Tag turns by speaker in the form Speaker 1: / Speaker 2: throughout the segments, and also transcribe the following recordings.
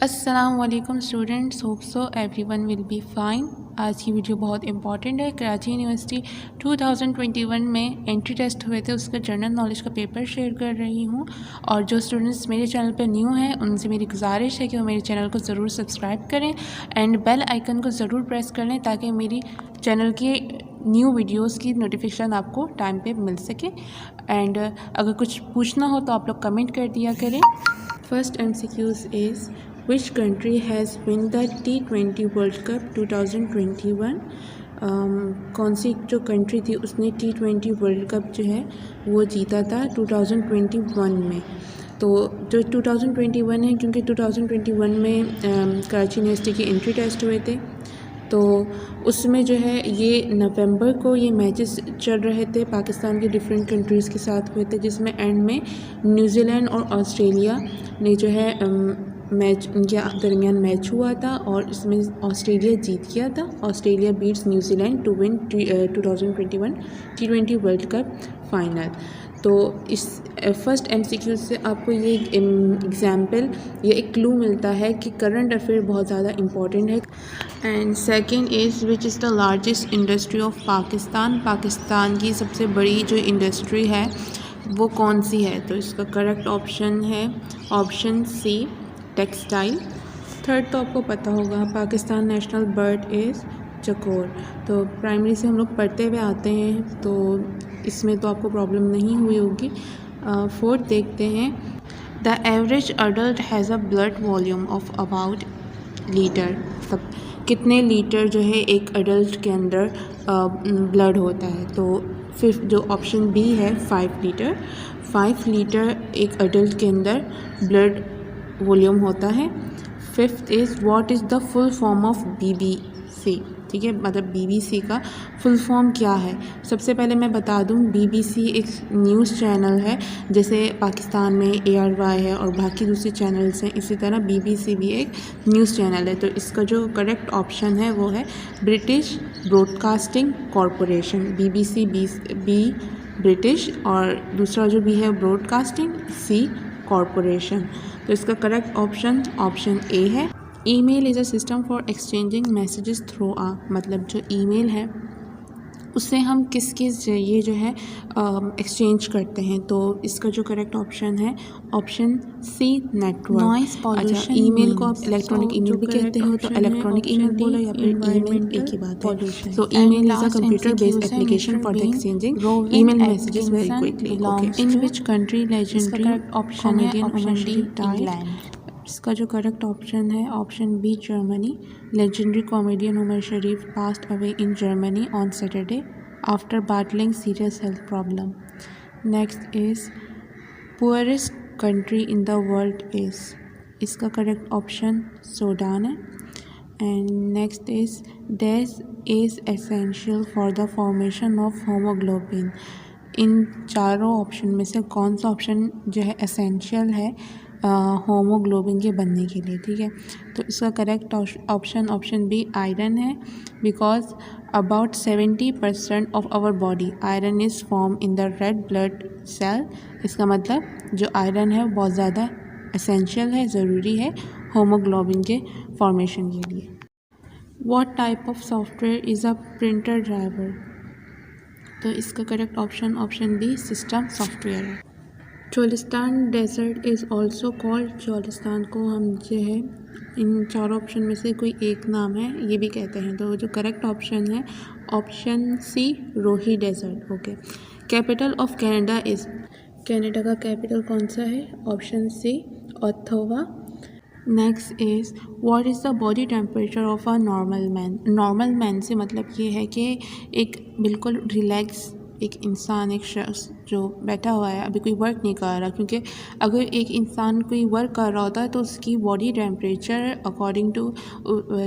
Speaker 1: अस्सलाम वालेकुम students, hope so everyone will be fine. आज की वीडियो बहुत इंपॉर्टेंट है। कराची यूनिवर्सिटी 2021 में एंट्री टेस्ट हुए थे, उसका जनरल नॉलेज का पेपर शेयर कर रही हूँ। और जो स्टूडेंट्स मेरे चैनल पर न्यू हैं उनसे मेरी गुजारिश है कि वो मेरे चैनल को ज़रूर सब्सक्राइब करें एंड बेल आइकन को ज़रूर प्रेस कर लें ताकि मेरी चैनल की न्यू वीडियोस की नोटिफिकेशन आपको टाइम पे मिल सके। एंड अगर कुछ पूछना हो तो आप लोग कमेंट कर दिया करें। First MCQs is Which country has won the T20 World Cup 2021? कौन सी जो कंट्री थी उसने T20 वर्ल्ड कप जो है वो जीता था 2021 में। तो जो 2021 है, क्योंकि 2021 में कराची यूनिवर्सिटी के एंट्री टेस्ट हुए थे, तो उसमें जो है ये नवंबर को ये मैचेस चल रहे थे पाकिस्तान के डिफरेंट कंट्रीज़ के साथ हुए थे, जिसमें एंड में न्यूजीलैंड और ऑस्ट्रेलिया ने जो है मैच उनके दरमियान मैच हुआ था और इसमें ऑस्ट्रेलिया जीत गया था। Australia beats New Zealand to win 2021 T20 world cup final. तो इस फर्स्ट MCQ से आपको ये एग्ज़ाम्पल या एक क्लू मिलता है कि करंट अफेयर बहुत ज़्यादा इम्पॉर्टेंट है। And second is which is the largest industry of Pakistan. Pakistan की सबसे बड़ी जो इंडस्ट्री है वो कौन सी है? तो इसका करेक्ट ऑप्शन है ऑप्शन सी, टेक्सटाइल। थर्ड तो आपको पता होगा, पाकिस्तान नेशनल बर्ड इज़ चकोर। तो प्राइमरी से हम लोग पढ़ते हुए आते हैं, तो इसमें तो आपको प्रॉब्लम नहीं हुई होगी। फोर्थ देखते हैं, the average adult has a blood volume of about litre. मतलब कितने लीटर जो है एक अडल्ट के अंदर ब्लड होता है? तो फिफ्थ जो ऑप्शन बी है 5 लीटर। 5 लीटर एक अडल्ट के अंदर ब्लड वॉल्यूम होता है। Fifth is what is the full form of BBC। ठीक है, मतलब BBC का फुल फॉर्म क्या है? सबसे पहले मैं बता दूं, BBC एक न्यूज़ चैनल है, जैसे पाकिस्तान में ARY है और बाकी दूसरे चैनल्स हैं, इसी तरह BBC भी एक न्यूज़ चैनल है। तो इसका जो करेक्ट ऑप्शन है वो है British Broadcasting Corporation. BBC B British और दूसरा जो भी है ब्रॉडकास्टिंग, C कॉरपोरेशन। तो इसका करेक्ट ऑप्शन ए है। Email is a system for exchanging messages through मतलब जो ईमेल है उससे हम किसके ज़रिए जो है एक्सचेंज करते हैं। तो इसका जो करेक्ट ऑप्शन है option C, network.
Speaker 2: Noise pollution.
Speaker 1: अच्छा, ईमेल को आप इलेक्ट्रॉनिक ईमेल भी कहते हो, तो इलेक्ट्रॉनिक ईमेल बोलो या फिर ईमेल, एक ही बात है। So email is a computer based application for the exchanging email messages very quickly. Okay, in which country legendary comedian Omar Sharif died. इसका जो करेक्ट ऑप्शन है option B, Germany. Legendary comedian Omar Sharif passed away in Germany on Saturday after battling serious health problem. Next is poorest country in the world is. इसका correct option Sudan है। And next is this is essential for the formation of haemoglobin. इन चारों option में से कौन सा option जो है एसेंशियल है होमोग्लोबिन के बनने के लिए? ठीक है, तो इसका करेक्ट ऑप्शन बी, आयरन है। Because about 70% of our body iron is form in the red blood cell. इसका मतलब जो आयरन है बहुत ज़्यादा एसेंशियल है, ज़रूरी है होमोग्लोबिन के फॉर्मेशन के लिए। What type of software is a printer driver? तो इसका correct option B, system software है। Cholistan desert is also called. Cholistan को हम जो है इन चारों ऑप्शन में से कोई एक नाम है ये भी कहते हैं। तो जो करेक्ट ऑप्शन है option C, Rohi desert. Okay, capital of Canada is. Canada का कैपिटल कौन सा है? Option C, Ottawa. Next is what is the body temperature of a normal man. Normal man से मतलब ये है कि एक बिल्कुल रिलैक्स एक इंसान, एक शख्स जो बैठा हुआ है, अभी कोई वर्क नहीं कर रहा, क्योंकि अगर एक इंसान कोई वर्क कर रहा होता है तो उसकी बॉडी टेम्परेचर अकॉर्डिंग टू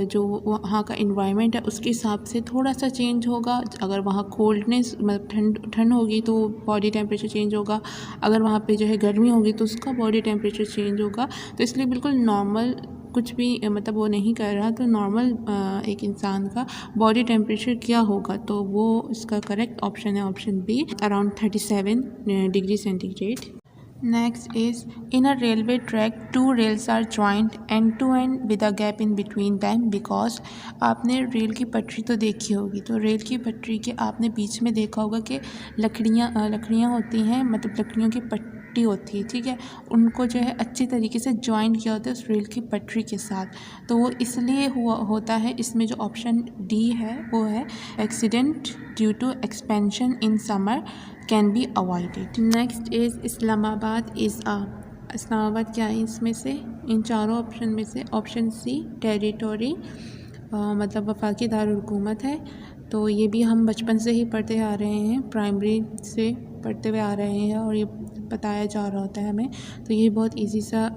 Speaker 1: जो वहाँ का इन्वायरमेंट है उसके हिसाब से थोड़ा सा चेंज होगा। अगर वहाँ कोल्डनेस मतलब ठंड होगी तो बॉडी टेम्परेचर चेंज होगा, अगर वहाँ पे जो है गर्मी होगी तो उसका बॉडी टेम्परेचर चेंज होगा। तो इसलिए बिल्कुल नॉर्मल कुछ भी मतलब वो नहीं कर रहा, तो नॉर्मल एक इंसान का बॉडी टेम्परेचर क्या होगा? तो वो इसका करेक्ट ऑप्शन है option B, around 37 degree centigrade. Next is in a railway track, two rails are joined end to end with a gap in between them because आपने रेल की पटरी तो देखी होगी, तो रेल की पटरी के आपने बीच में देखा होगा कि लकड़ियाँ होती हैं, मतलब लकड़ियों की पट्टी होती है, ठीक है, उनको जो है अच्छी तरीके से जॉइन किया होता है उस रेल की पटरी के साथ। तो वो इसलिए होता है, इसमें जो ऑप्शन डी है वो है accident due to expansion in summer can be avoided. Next is Islamabad Islamabad क्या है इसमें से, इन चारों ऑप्शन में से ऑप्शन सी टेरिटोरी, मतलब वफाकी दारुलहुकूमत है। तो ये भी हम बचपन से ही पढ़ते आ रहे हैं, प्राइमरी से पढ़ते हुए आ रहे हैं और ये बताया जा रहा होता है हमें। तो ये बहुत इजी सा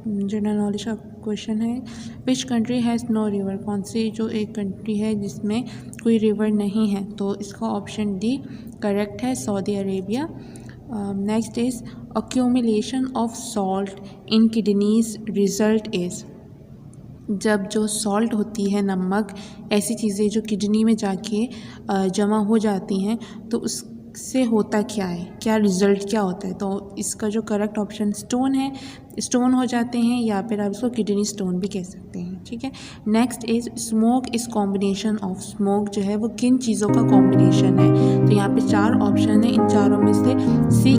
Speaker 1: जनरल नॉलेज का क्वेश्चन है। Which country has no river, कौन सी जो एक कंट्री है जिसमें कोई रिवर नहीं है, तो इसका ऑप्शन डी करेक्ट है, Saudi Arabia. Next is accumulation of salt in kidneys result is, जब जो सॉल्ट होती है, नमक, ऐसी चीज़ें जो किडनी में जाके जमा हो जाती हैं, तो उससे होता क्या है, क्या रिज़ल्ट क्या होता है। तो इसका जो करेक्ट ऑप्शन स्टोन है, स्टोन हो जाते हैं, या फिर आप इसको किडनी स्टोन भी कह सकते हैं, ठीक है। Next is smoke is combination of, smoke जो है वो किन चीज़ों का कॉम्बिनेशन है। तो यहाँ पे 4 ऑप्शन है, इन चारों में से सी